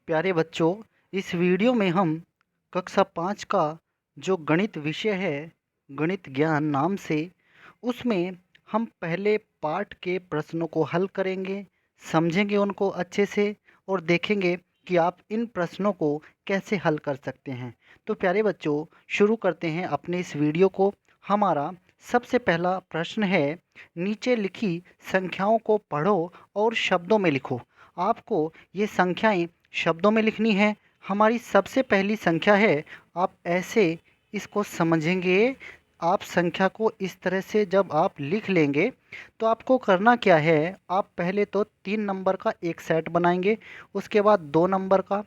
प्यारे बच्चों, इस वीडियो में हम कक्षा 5 का जो गणित विषय है, गणित ज्ञान नाम से, उसमें हम पहले पाठ के प्रश्नों को हल करेंगे, समझेंगे उनको अच्छे से और देखेंगे कि आप इन प्रश्नों को कैसे हल कर सकते हैं। तो प्यारे बच्चों, शुरू करते हैं अपने इस वीडियो को। हमारा सबसे पहला प्रश्न है, नीचे लिखी संख्याओं को पढ़ो और शब्दों में लिखो। आपको ये संख्याएं शब्दों में लिखनी है। हमारी सबसे पहली संख्या है, आप ऐसे इसको समझेंगे। आप संख्या को इस तरह से जब आप लिख लेंगे तो आपको करना क्या है, आप पहले तो 3 नंबर का एक सेट बनाएंगे, उसके बाद 2 नंबर का।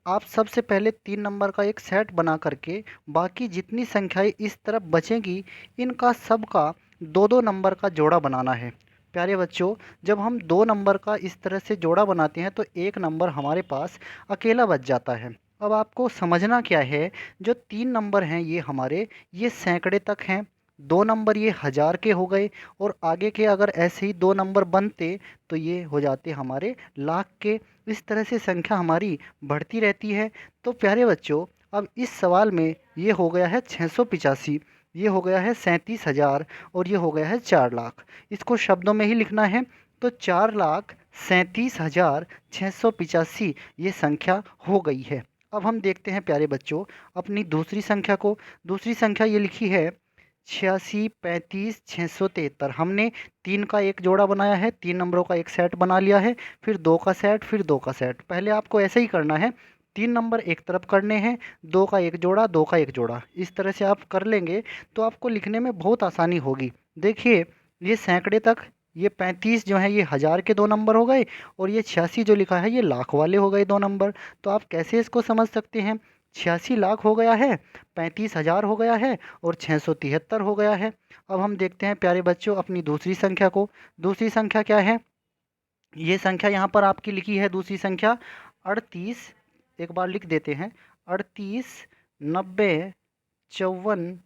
आप सबसे पहले 3 नंबर का एक सेट बना करके बाकी जितनी संख्याएं इस तरफ बचेंगी, इनका सबका 2-2 नंबर का जोड़ा बनाना है। प्यारे बच्चों, जब हम 2 नंबर का इस तरह से जोड़ा बनाते हैं तो एक नंबर हमारे पास अकेला बच जाता है। अब आपको समझना क्या है, जो 3 नंबर हैं ये हमारे, ये सैकड़े तक हैं। 2 नंबर ये हज़ार के हो गए, और आगे के अगर ऐसे ही 2 नंबर बनते तो ये हो जाते हमारे लाख के। इस तरह से संख्या हमारी बढ़ती रहती है। तो प्यारे बच्चों, अब इस सवाल में ये हो गया है 685, ये हो गया है 37,000, और ये हो गया है 4 लाख। इसको शब्दों में ही लिखना है, तो 4,37,685 ये संख्या हो गई है। अब हम देखते हैं प्यारे बच्चों अपनी दूसरी संख्या को। दूसरी संख्या ये लिखी है 86, 35, 673। हमने 3 का एक जोड़ा बनाया है, 3 नंबरों का एक सेट बना लिया है, फिर 2 का सेट, फिर 2 का सेट। पहले आपको ऐसे ही करना है, 3 नंबर एक तरफ करने हैं, 2 का एक जोड़ा, 2 का एक जोड़ा, इस तरह से आप कर लेंगे तो आपको लिखने में बहुत आसानी होगी। देखिए, ये सैकड़े तक, ये 35 जो है ये हज़ार के 2 नंबर हो गए, और ये 86 जो लिखा है ये लाख वाले हो गए 2 नंबर। तो आप कैसे इसको समझ सकते हैं, 86 लाख हो गया है, 35,000 हो गया है, और 673 हो गया है। अब हम देखते हैं प्यारे बच्चों अपनी दूसरी संख्या को। दूसरी संख्या क्या है, ये संख्या यहाँ पर आपकी लिखी है, दूसरी संख्या 38। एक बार लिख देते हैं, 38, 90, 54,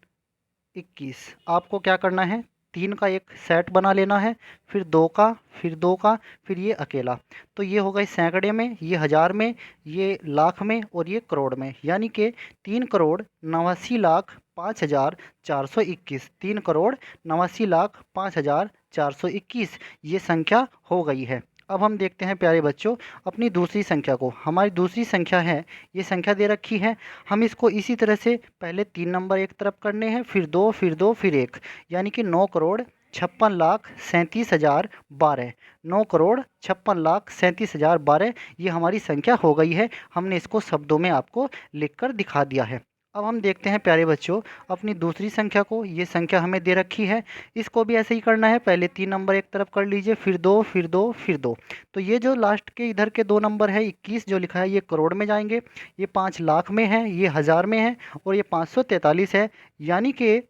21। आपको क्या करना है, 3 का एक सेट बना लेना है, फिर 2 का, फिर 2 का, फिर ये अकेला। तो ये हो गए सैकड़े में, ये हज़ार में, ये लाख में, और ये करोड़ में। यानी कि 3,89,05,421, 3,89,05,421 ये संख्या हो गई है। अब हम देखते हैं प्यारे बच्चों अपनी दूसरी संख्या को। हमारी दूसरी संख्या है, ये संख्या दे रखी है, हम इसको इसी तरह से पहले 3 नंबर एक तरफ करने हैं, फिर 2, फिर 2, फिर 1, यानी कि 9,56,37,012। 9,56,37,012 ये हमारी संख्या हो गई है। हमने इसको शब्दों में आपको लिखकर दिखा दिया है। अब हम देखते हैं प्यारे बच्चों अपनी दूसरी संख्या को। ये संख्या हमें दे रखी है, इसको भी ऐसे ही करना है, पहले 3 नंबर एक तरफ कर लीजिए, फिर 2, फिर 2, फिर 2। तो ये जो लास्ट के इधर के 2 नंबर है 21 जो लिखा है, ये करोड़ में जाएंगे, ये 5 लाख में है, ये हज़ार में है, और ये 543 है। यानी कि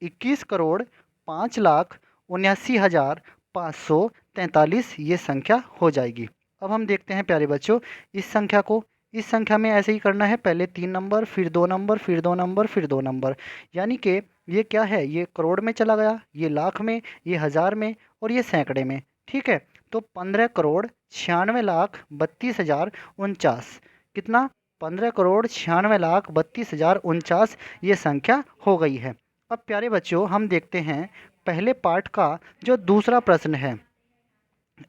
21,05,79,543 ये संख्या हो जाएगी। अब हम देखते हैं प्यारे बच्चों इस संख्या को। इस संख्या में ऐसे ही करना है, पहले 3 नंबर, फिर 2 नंबर, फिर 2 नंबर, फिर 2 नंबर। यानी कि ये क्या है, ये करोड़ में चला गया, ये लाख में, ये हज़ार में, और ये सैकड़े में। ठीक है, तो 15,96,32,049, कितना, 15,96,32,049 ये संख्या हो गई है। अब प्यारे बच्चों हम देखते हैं पहले पार्ट का जो दूसरा प्रश्न है।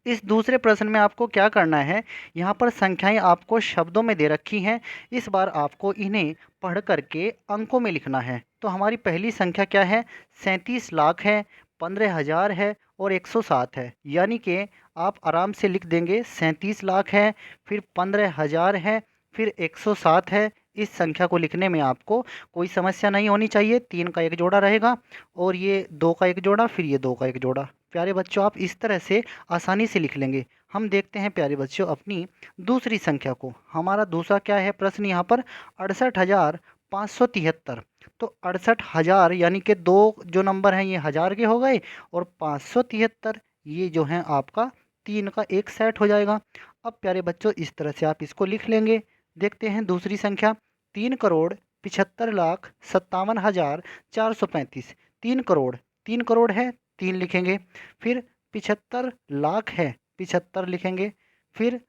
इस दूसरे प्रश्न में आपको क्या करना है, यहाँ पर संख्याएं आपको शब्दों में दे रखी हैं, इस बार आपको इन्हें पढ़ करके अंकों में लिखना है। तो हमारी पहली संख्या क्या है, 37 लाख है, 15,000 है, और 107 है। यानी कि आप आराम से लिख देंगे, 37 लाख है, फिर 15,000 है, फिर 107 है। इस संख्या को लिखने में आपको कोई समस्या नहीं होनी चाहिए। 3 का एक जोड़ा रहेगा, और ये 2 का एक जोड़ा, फिर ये 2 का एक जोड़ा। प्यारे बच्चों आप इस तरह से आसानी से लिख लेंगे। हम देखते हैं प्यारे बच्चों अपनी दूसरी संख्या को। हमारा दूसरा क्या है प्रश्न यहाँ पर, 68,573। तो 68,000 यानी कि 2 जो नंबर हैं ये हज़ार के हो गए, और 573 ये जो है आपका 3 का एक सेट हो जाएगा। अब प्यारे बच्चों इस तरह से आप इसको लिख लेंगे। देखते हैं दूसरी संख्या, 3,75,57,435। 3 करोड़, 3 करोड़ है, 3 लिखेंगे, फिर 75 लाख है, 75 लिखेंगे, फिर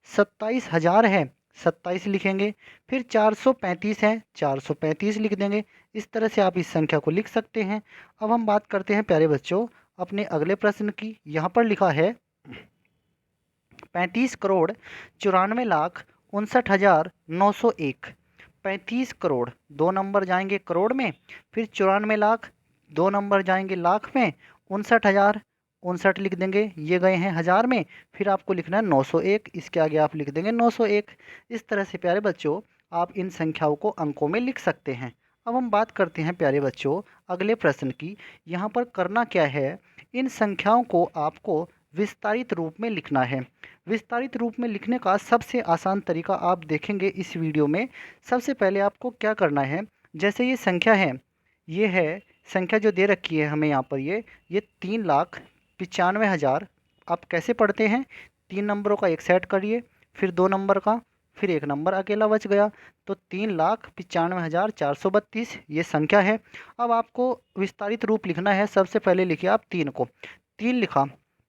27,000 है, 27 लिखेंगे। फिर 435 है, 435 लिख देंगे। इस तरह से आप इस संख्या को लिख सकते हैं। अब हम बात करते हैं प्यारे बच्चों अपने अगले प्रश्न की। यहाँ पर लिखा है 35 करोड़ 94 लाख 59 हजार 901। 35 करोड़, 2 नंबर जाएंगे करोड़ में, फिर 94 लाख, 2 नंबर जाएंगे लाख में, 59 हजार, 59 लिख देंगे, ये गए हैं हज़ार में, फिर आपको लिखना है 901, इसके आगे आप लिख देंगे 901। इस तरह से प्यारे बच्चों आप इन संख्याओं को अंकों में लिख सकते हैं। अब हम बात करते हैं प्यारे बच्चों अगले प्रश्न की। यहाँ पर करना क्या है, इन संख्याओं को आपको विस्तारित रूप में लिखना है। विस्तारित रूप में लिखने का सबसे आसान तरीका आप देखेंगे इस वीडियो में। सबसे पहले आपको क्या करना है, जैसे ये संख्या है, ये है संख्या जो दे रखी है हमें यहाँ पर, ये 3,95,000। आप कैसे पढ़ते हैं, 3 नंबरों का एक सेट करिए, फिर 2 नंबर का, फिर 1 नंबर अकेला बच गया, तो 3,95,432 ये संख्या है। अब आपको विस्तारित रूप लिखना है। सबसे पहले लिखिए आप 3 को, 3 लिखा,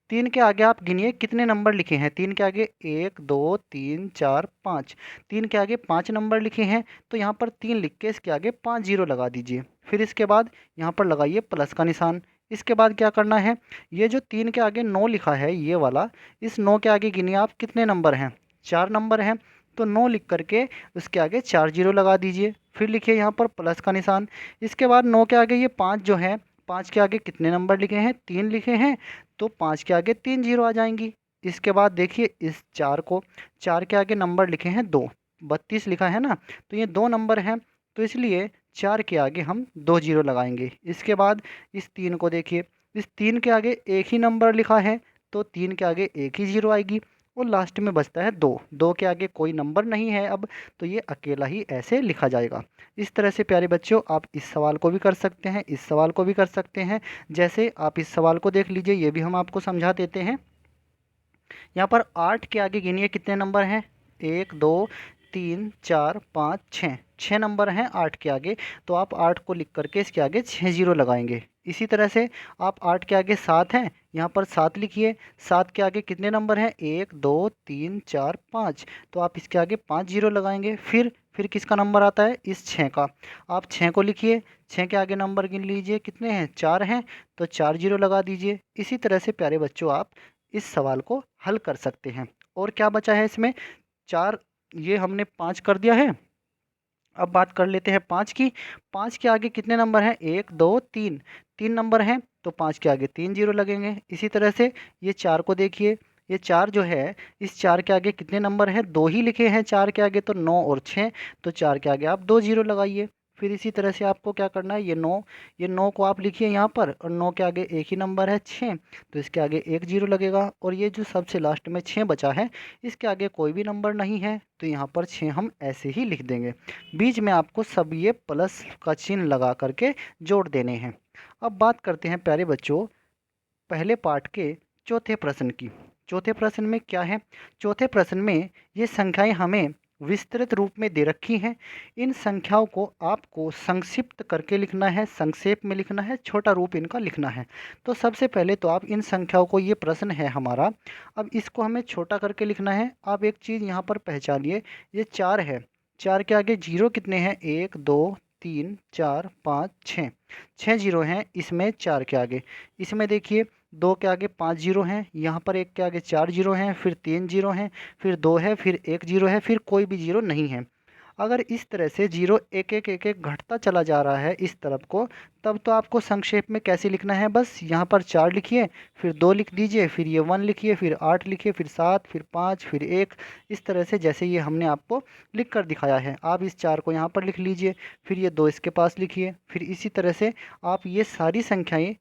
3 के आगे आप गिनिए कितने नंबर लिखे हैं। 3 के आगे 1 2 3 4 5, 3 के आगे 5 नंबर लिखे हैं, तो यहाँ पर 3 लिख के इसके आगे 5 जीरो लगा दीजिए। फिर इसके बाद यहाँ पर लगाइए प्लस का निशान। इसके बाद क्या करना है, ये जो 3 के आगे 9 लिखा है ये वाला, इस 9 के आगे गिनिए आप कितने नंबर हैं, 4 नंबर हैं, तो 9 लिख करके उसके आगे 4 जीरो लगा दीजिए। फिर लिखिए यहाँ पर प्लस का निशान। इसके बाद 9 के आगे ये 5 जो है, 5 के आगे कितने नंबर लिखे हैं, 3 लिखे हैं, तो 5 के आगे 3 जीरो आ जाएंगी। इसके बाद देखिए इस 4 को, 4 के आगे नंबर लिखे हैं 2, 32 लिखा है ना, तो ये 2 नंबर हैं, तो इसलिए 4 के आगे हम 2 जीरो लगाएंगे। इसके बाद इस 3 को देखिए, इस 3 के आगे एक ही नंबर लिखा है, तो 3 के आगे एक ही जीरो आएगी, और लास्ट में बचता है 2, 2 के आगे कोई नंबर नहीं है अब, तो ये अकेला ही ऐसे लिखा जाएगा। इस तरह से प्यारे बच्चों आप इस सवाल को भी कर सकते हैं, इस सवाल को भी कर सकते हैं। जैसे आप इस सवाल को देख लीजिए, ये भी हम आपको समझा देते हैं। यहाँ पर 8 के आगे गिनिए कितने नंबर हैं, 1 2 3 4 5 6, 6 नंबर हैं 8 के आगे, तो आप 8 को लिख करके इसके आगे 6 जीरो लगाएंगे। इसी तरह से आप 8 के आगे 7 हैं, यहाँ पर 7 लिखिए, 7 के आगे कितने नंबर हैं, 1 2 3 4 5, तो आप इसके आगे 5 जीरो लगाएंगे। फिर किसका नंबर आता है, इस 6 का, आप 6 को लिखिए, 6 के आगे नंबर गिन लीजिए कितने हैं, 4 हैं, तो 4 जीरो लगा दीजिए। इसी तरह से प्यारे बच्चों आप इस सवाल को हल कर सकते हैं। और क्या बचा है इसमें, 4, ये हमने 5 कर दिया है। अब बात कर लेते हैं 5 की। 5 के आगे कितने नंबर हैं, 1 2 3, 3 नंबर हैं, तो 5 के आगे 3 जीरो लगेंगे। इसी तरह से ये 4 को देखिए, ये 4 जो है, इस 4 के आगे कितने नंबर हैं, 2 ही लिखे हैं 4 के आगे, तो 9 और 6, तो 4 के आगे आप 2 जीरो लगाइए। फिर इसी तरह से आपको क्या करना है, ये 9 को आप लिखिए यहाँ पर, और 9 के आगे एक ही नंबर है 6, तो इसके आगे 1 जीरो लगेगा। और ये जो सबसे लास्ट में 6 बचा है, इसके आगे कोई भी नंबर नहीं है, तो यहाँ पर 6 हम ऐसे ही लिख देंगे। बीच में आपको सब ये प्लस का चिन्ह लगा करके जोड़ देने हैं। अब बात करते हैं प्यारे बच्चों पहले पार्ट के चौथे प्रश्न की। चौथे प्रश्न में क्या है, चौथे प्रश्न में ये संख्याएं हमें विस्तृत रूप में दे रखी हैं। इन संख्याओं को आपको संक्षिप्त करके लिखना है, संक्षेप में लिखना है, छोटा रूप इनका लिखना है। तो सबसे पहले तो आप इन संख्याओं को, ये प्रश्न है हमारा, अब इसको हमें छोटा करके लिखना है। आप एक चीज़ यहाँ पर पहचानिए, ये 4 है, 4 के आगे जीरो कितने हैं, 1 2 3 4 5 6, 6 जीरो हैं इसमें 4 के आगे। इसमें देखिए 2 के आगे 5 जीरो हैं, यहाँ पर 1 के आगे 4 जीरो हैं, फिर 3 जीरो हैं, फिर 2 है, फिर 1 जीरो है, फिर कोई भी जीरो नहीं है। अगर इस तरह से जीरो एक एक एक एक घटता चला जा रहा है इस तरफ को, तब तो आपको संक्षेप में कैसे लिखना है, बस यहाँ पर 4 लिखिए, फिर 2 लिख दीजिए, फिर ये 1 लिखिए, फिर 8 लिखिए, फिर 7, फिर 5, फिर 1, इस तरह से जैसे ये हमने आपको लिख कर दिखाया है। आप इस 4 को यहाँ पर लिख लीजिए, फिर ये 2 इसके पास लिखिए, फिर इसी तरह से आप ये सारी संख्याएँ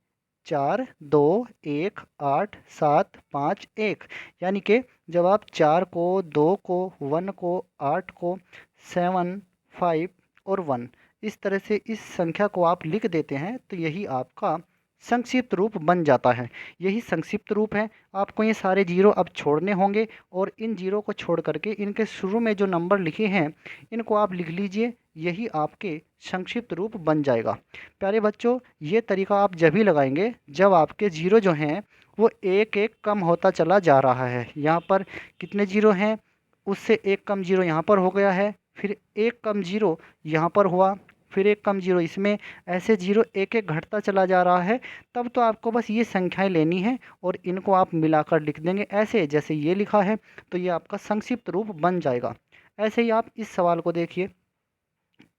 4 2 1 8 7 5 1, यानी कि जब आप 4 को, 2 को, 1 को, 8 को, 7 5 और 1, इस तरह से इस संख्या को आप लिख देते हैं, तो यही आपका संक्षिप्त रूप बन जाता है। यही संक्षिप्त रूप है। आपको ये सारे जीरो अब छोड़ने होंगे, और इन जीरो को छोड़ करके इनके शुरू में जो नंबर लिखे हैं इनको आप लिख लीजिए, यही आपके संक्षिप्त रूप बन जाएगा। प्यारे बच्चों ये तरीका आप जब ही लगाएंगे जब आपके जीरो जो हैं वो एक एक कम होता चला जा रहा है। यहाँ पर कितने जीरो हैं, उससे एक कम जीरो यहाँ पर हो गया है, फिर एक कम जीरो यहाँ पर हुआ, फिर एक कम जीरो इसमें, ऐसे जीरो एक एक घटता चला जा रहा है। तब तो आपको बस ये संख्याएं लेनी है और इनको आप मिलाकर लिख देंगे ऐसे जैसे ये लिखा है, तो ये आपका संक्षिप्त रूप बन जाएगा। ऐसे ही आप इस सवाल को देखिए।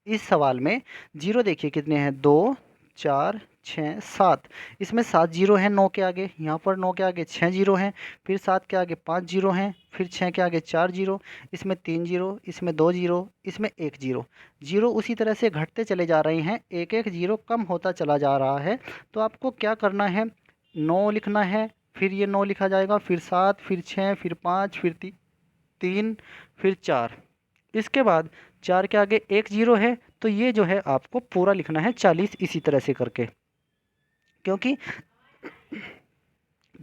इस सवाल में जीरो देखिए कितने हैं, 2, 4, 6, 7। इसमें 7 जीरो हैं 9 के आगे, यहाँ पर 9 के आगे 6 जीरो हैं, फिर 7 के आगे 5 जीरो हैं, फिर 6 के आगे 4 जीरो, इसमें 3 जीरो, इसमें 2 जीरो, इसमें 1 जीरो। जीरो उसी तरह से घटते चले जा रहे हैं, एक एक जीरो कम होता चला जा रहा है। तो आपको क्या करना है, 9 लिखना है, फिर ये 9 लिखा जाएगा, फिर 7, फिर 6, फिर 5, फिर 3, फिर 4। इसके बाद 4 के आगे एक जीरो है, तो ये जो है आपको पूरा लिखना है 40 इसी तरह से करके, क्योंकि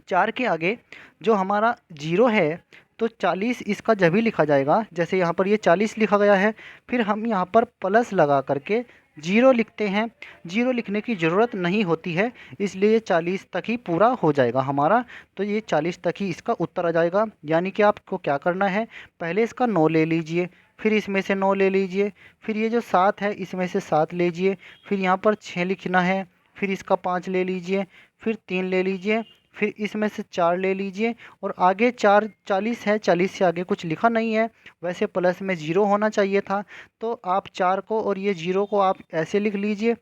4 के आगे जो हमारा जीरो है तो 40 इसका जब ही लिखा जाएगा, जैसे यहाँ पर ये 40 लिखा गया है, फिर हम यहाँ पर प्लस लगा करके जीरो लिखते हैं। जीरो लिखने की ज़रूरत नहीं होती है, इसलिए 40 तक ही पूरा हो जाएगा हमारा। तो ये 40 तक ही इसका उत्तर आ जाएगा। यानी कि आपको क्या करना है, पहले इसका 9 ले लीजिए, फिर इसमें से 9 ले लीजिए, फिर ये जो 7 है इसमें से 7 लीजिए, फिर यहाँ पर 6 लिखना है, फिर इसका 5 ले लीजिए, फिर 3 ले लीजिए, फिर इसमें से 4 ले लीजिए, और आगे 4 40 है, 40 से आगे कुछ लिखा नहीं है, वैसे प्लस में ज़ीरो होना चाहिए था, तो आप 4 को और ये ज़ीरो को आप ऐसे लिख लीजिए।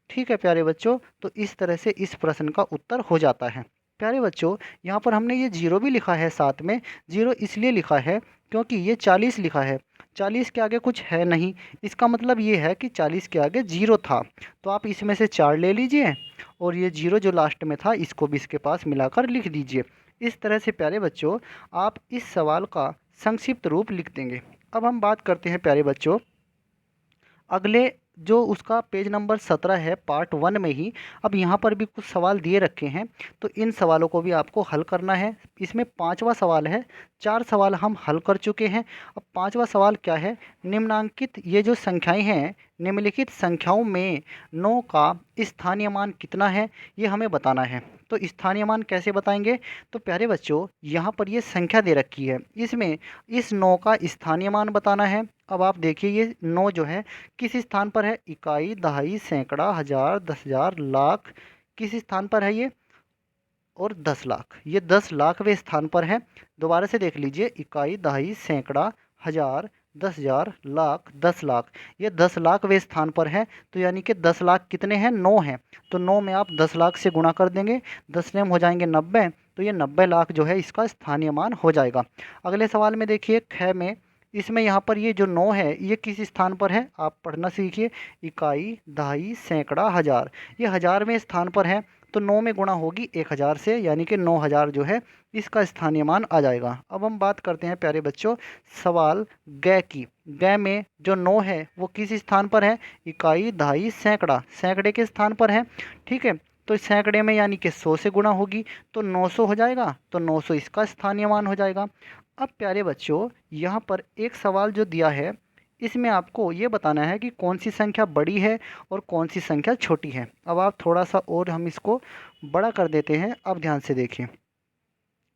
ठीक है प्यारे बच्चों, तो इस तरह से इस प्रश्न का उत्तर हो जाता है। प्यारे बच्चों, यहाँ पर हमने ये जीरो भी लिखा है साथ में, जीरो इसलिए लिखा है क्योंकि ये 40 लिखा है, 40 के आगे कुछ है नहीं, इसका मतलब ये है कि 40 के आगे जीरो था। तो आप इसमें से 4 ले लीजिए और ये जीरो जो लास्ट में था इसको भी इसके पास मिलाकर लिख दीजिए। इस तरह से प्यारे बच्चों आप इस सवाल का संक्षिप्त रूप लिख देंगे। अब हम बात करते हैं प्यारे बच्चों अगले, जो उसका पेज नंबर 17 है पार्ट 1 में ही। अब यहाँ पर भी कुछ सवाल दिए रखे हैं, तो इन सवालों को भी आपको हल करना है। इसमें 5वां सवाल है, 4 सवाल हम हल कर चुके हैं। अब 5वां सवाल क्या है, निम्नांकित ये जो संख्याएं हैं, निम्नलिखित संख्याओं में 9 का स्थानीय मान कितना है, ये हमें बताना है। तो स्थानीय मान कैसे बताएंगे, तो प्यारे बच्चों यहाँ पर ये संख्या दे रखी है, इसमें इस 9 का स्थानीय मान बताना है। अब आप देखिए ये 9 जो है किस स्थान पर है, इकाई, दहाई, सैकड़ा, हज़ार, 10,000, लाख, किस स्थान पर है ये, और 10 लाख, ये 10 लाखवें स्थान पर है। दोबारा से देख लीजिए, इकाई, दहाई, सैकड़ा, हज़ार, 10,000, लाख, 10 लाख, ये 10 लाखवें स्थान पर है। तो यानी कि 10 लाख कितने हैं, 9 हैं, तो 9 में आप 10 लाख से गुणा कर देंगे, 10 में हो जाएंगे 90, तो ये 90 लाख जो है इसका स्थानीय मान हो जाएगा। अगले सवाल में देखिए ख में, इसमें यहाँ पर ये जो 9 है ये किस स्थान पर है, आप पढ़ना सीखिए, इकाई, दहाई, सैकड़ा, हज़ार, ये 1000वें स्थान पर है। तो 9 में गुणा होगी 1000 से, यानी कि 9000 जो है इसका स्थानीय मान आ जाएगा। अब हम बात करते हैं प्यारे बच्चों सवाल ग की। ग में जो 9 है वो किस स्थान पर है, इकाई, दहाई, सैकड़ा, सैकड़े के स्थान पर है। ठीक है, तो सैकड़े में यानी कि 100 से गुणा होगी तो 900 हो जाएगा, तो 900 इसका स्थानीय मान हो जाएगा। अब प्यारे बच्चों यहाँ पर एक सवाल जो दिया है, इसमें आपको ये बताना है कि कौन सी संख्या बड़ी है और कौन सी संख्या छोटी है। अब आप थोड़ा सा और हम इसको बड़ा कर देते हैं। अब ध्यान से देखिए,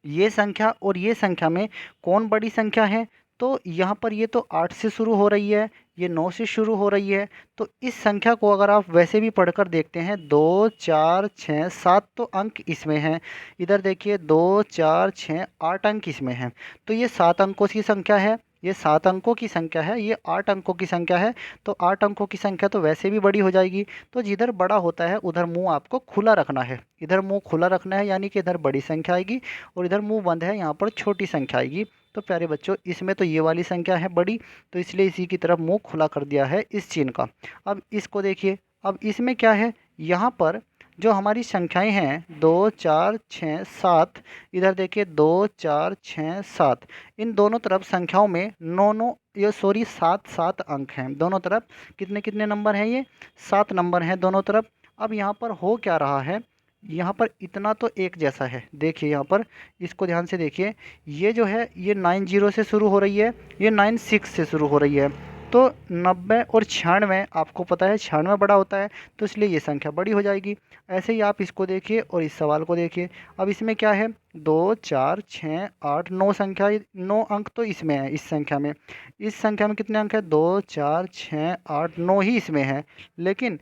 ये संख्या और ये संख्या में कौन बड़ी संख्या है, तो यहाँ पर ये तो 8 से शुरू हो रही है, ये 9 से शुरू हो रही है। तो इस संख्या को अगर आप वैसे भी पढ़कर देखते हैं, 2, 4, 6, 7 तो अंक इसमें हैं। इधर देखिए 2, 4, 6, 8 अंक इसमें हैं। तो ये 7 अंकों की संख्या है, ये 7 अंकों की संख्या है, ये 8 अंकों की संख्या है। तो 8 अंकों की संख्या तो वैसे भी बड़ी हो जाएगी। तो जिधर बड़ा होता है उधर मुंह आपको खुला रखना है, इधर मुंह खुला रखना है, यानी कि इधर बड़ी संख्या आएगी और इधर मुंह बंद है, यहाँ पर छोटी संख्या आएगी। तो प्यारे बच्चों इसमें तो ये वाली संख्या है बड़ी, तो इसलिए इसी की तरफ मुंह खुला कर दिया है इस चिन्ह का। अब इसको देखिए, अब इसमें क्या है, यहाँ पर जो हमारी संख्याएं हैं 2, 4, 6, 7, इधर देखिए 2, 4, 6, 7, इन दोनों तरफ संख्याओं में 9 ये सॉरी 7 अंक हैं दोनों तरफ। कितने कितने नंबर हैं, ये 7 नंबर हैं दोनों तरफ। अब यहाँ पर हो क्या रहा है, यहाँ पर इतना तो एक जैसा है, देखिए यहाँ पर इसको ध्यान से देखिए, ये जो है ये 90 से शुरू हो रही है, ये 96 से शुरू हो रही है। तो 90 और 96 आपको पता है 96 बड़ा होता है, तो इसलिए ये संख्या बड़ी हो जाएगी। ऐसे ही आप इसको देखिए और इस सवाल को देखिए। अब इसमें क्या है, 2 4 6 8 9 संख्या, 9 अंक तो इसमें है, इस संख्या में। इस संख्या में कितने अंक है, 2 4 6 8 9 ही इसमें है। लेकिन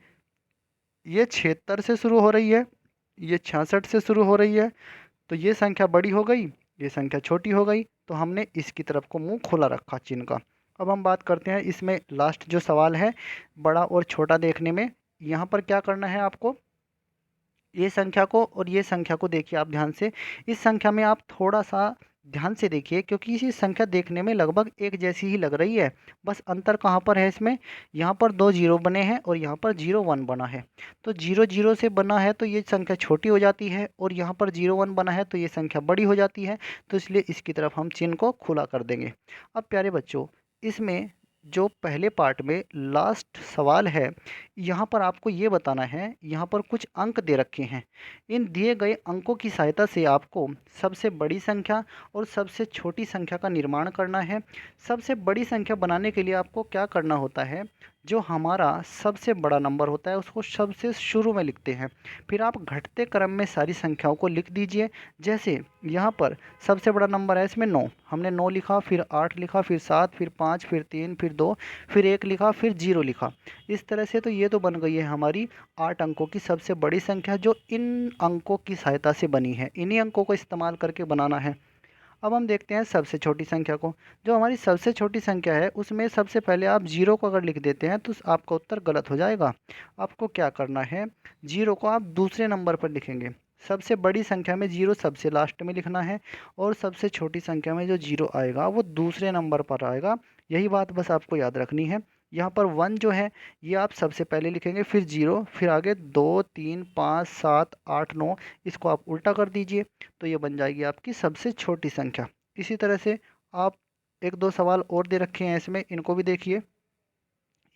ये 76 से शुरू हो रही है, ये 66 से शुरू हो रही है, तो ये संख्या बड़ी हो गई, ये संख्या छोटी हो गई, तो हमने इसकी तरफ को मुंह खोला रखा चिन्ह का। अब हम बात करते हैं इसमें लास्ट जो सवाल है, बड़ा और छोटा देखने में। यहाँ पर क्या करना है आपको, ये संख्या को और ये संख्या को देखिए आप ध्यान से। इस संख्या में आप थोड़ा सा ध्यान से देखिए, क्योंकि ये संख्या देखने में लगभग एक जैसी ही लग रही है। बस अंतर कहाँ पर है इसमें, यहाँ पर 2 जीरो बने हैं और यहाँ पर 0 1 बना है। तो 0 0 से बना है तो ये संख्या छोटी हो जाती है, और यहाँ पर 0 1 बना है तो ये संख्या बड़ी हो जाती है। तो इसलिए इसकी तरफ हम चिन्ह को खुला कर देंगे। अब प्यारे बच्चों, इसमें जो पहले पार्ट में लास्ट सवाल है, यहाँ पर आपको ये बताना है, यहाँ पर कुछ अंक दे रखे हैं। इन दिए गए अंकों की सहायता से आपको सबसे बड़ी संख्या और सबसे छोटी संख्या का निर्माण करना है। सबसे बड़ी संख्या बनाने के लिए आपको क्या करना होता है, जो हमारा सबसे बड़ा नंबर होता है उसको सबसे शुरू में लिखते हैं। फिर आप घटते क्रम में सारी संख्याओं को लिख दीजिए। जैसे यहाँ पर सबसे बड़ा नंबर है इसमें 9, हमने 9 लिखा, फिर 8 लिखा, फिर 7, फिर 5, फिर 3, फिर 2, फिर 1 लिखा, फिर 0 लिखा। इस तरह से तो ये तो बन गई है हमारी 8 अंकों की सबसे बड़ी संख्या, जो इन अंकों की सहायता से बनी है। इन्हीं अंकों को इस्तेमाल करके बनाना है। अब हम देखते हैं सबसे छोटी संख्या को। जो हमारी सबसे छोटी संख्या है उसमें सबसे पहले आप 0 को अगर लिख देते हैं तो आपका उत्तर गलत हो जाएगा। आपको क्या करना है, 0 को आप दूसरे नंबर पर लिखेंगे। सबसे बड़ी संख्या में 0 सबसे लास्ट में लिखना है, और सबसे छोटी संख्या में जो 0 आएगा वो दूसरे नंबर पर आएगा। यही बात बस आपको याद रखनी है। यहाँ पर 1 जो है ये आप सबसे पहले लिखेंगे, फिर 0, फिर आगे 2 3 5 7 8 9, इसको आप उल्टा कर दीजिए, तो ये बन जाएगी आपकी सबसे छोटी संख्या। इसी तरह से आप एक दो सवाल और दे रखे हैं इसमें, इनको भी देखिए।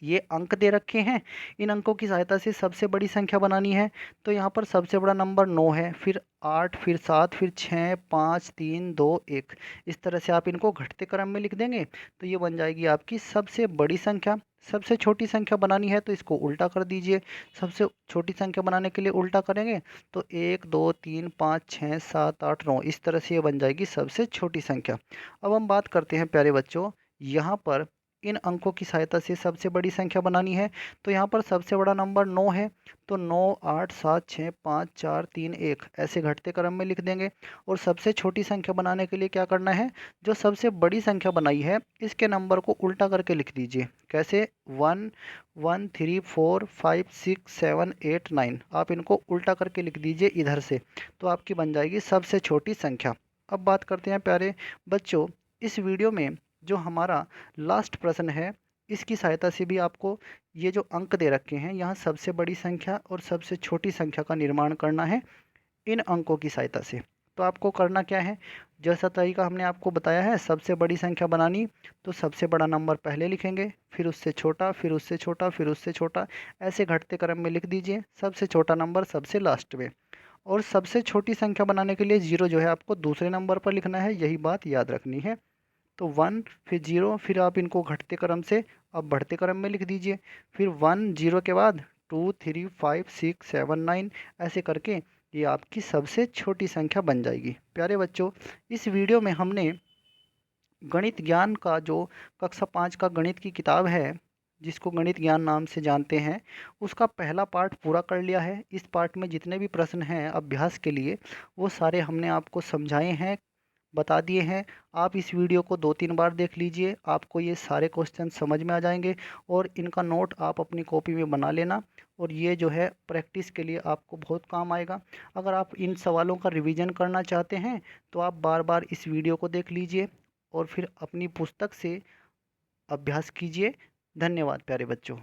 ये अंक दे रखे हैं, इन अंकों की सहायता से सबसे बड़ी संख्या बनानी है। तो यहाँ पर सबसे बड़ा नंबर 9 है, फिर 8, फिर 7, फिर 6 5 3 2 1। इस तरह से आप इनको घटते क्रम में लिख देंगे, तो ये बन जाएगी आपकी सबसे बड़ी संख्या। सबसे छोटी संख्या बनानी है तो इसको उल्टा कर दीजिए। सबसे छोटी संख्या बनाने के लिए उल्टा करेंगे तो 1 2 3 5 6 7 8 9, इस तरह से ये बन जाएगी सबसे छोटी संख्या। अब हम बात करते हैं प्यारे बच्चों, यहाँ पर इन अंकों की सहायता से सबसे बड़ी संख्या बनानी है। तो यहाँ पर सबसे बड़ा नंबर 9 है, तो 9 8 7 6 5 4 3 1, ऐसे घटते क्रम में लिख देंगे। और सबसे छोटी संख्या बनाने के लिए क्या करना है, जो सबसे बड़ी संख्या बनाई है इसके नंबर को उल्टा करके लिख दीजिए। कैसे, 1 1 3 4 5 6 7 8 9, आप इनको उल्टा करके लिख दीजिए इधर से, तो आपकी बन जाएगी सबसे छोटी संख्या। अब बात करते हैं प्यारे बच्चों, इस वीडियो में जो हमारा लास्ट प्रश्न है, इसकी सहायता से भी आपको ये जो अंक दे रखे हैं यहाँ सबसे बड़ी संख्या और सबसे छोटी संख्या का निर्माण करना है इन अंकों की सहायता से। तो आपको करना क्या है, जैसा तरीका हमने आपको बताया है, सबसे बड़ी संख्या बनानी तो सबसे बड़ा नंबर पहले लिखेंगे, फिर उससे छोटा, फिर उससे छोटा, फिर उससे छोटा, ऐसे घटते क्रम में लिख दीजिए। सबसे छोटा नंबर सबसे लास्ट में, और सबसे छोटी संख्या बनाने के लिए 0 जो है आपको दूसरे नंबर पर लिखना है, यही बात याद रखनी है। तो 1 फिर 0, फिर आप इनको घटते क्रम से अब बढ़ते क्रम में लिख दीजिए। फिर 1 0 के बाद 2 3 5 6 7 9, ऐसे करके ये आपकी सबसे छोटी संख्या बन जाएगी। प्यारे बच्चों, इस वीडियो में हमने गणित ज्ञान का जो कक्षा 5 का गणित की किताब है, जिसको गणित ज्ञान नाम से जानते हैं, उसका पहला पार्ट पूरा कर लिया है। इस पार्ट में जितने भी प्रश्न हैं अभ्यास के लिए, वो सारे हमने आपको समझाए हैं, बता दिए हैं। आप इस वीडियो को 2-3 बार देख लीजिए, आपको ये सारे क्वेश्चन समझ में आ जाएंगे, और इनका नोट आप अपनी कॉपी में बना लेना, और ये जो है प्रैक्टिस के लिए आपको बहुत काम आएगा। अगर आप इन सवालों का रिवीजन करना चाहते हैं तो आप बार बार इस वीडियो को देख लीजिए और फिर अपनी पुस्तक से अभ्यास कीजिए। धन्यवाद प्यारे बच्चों।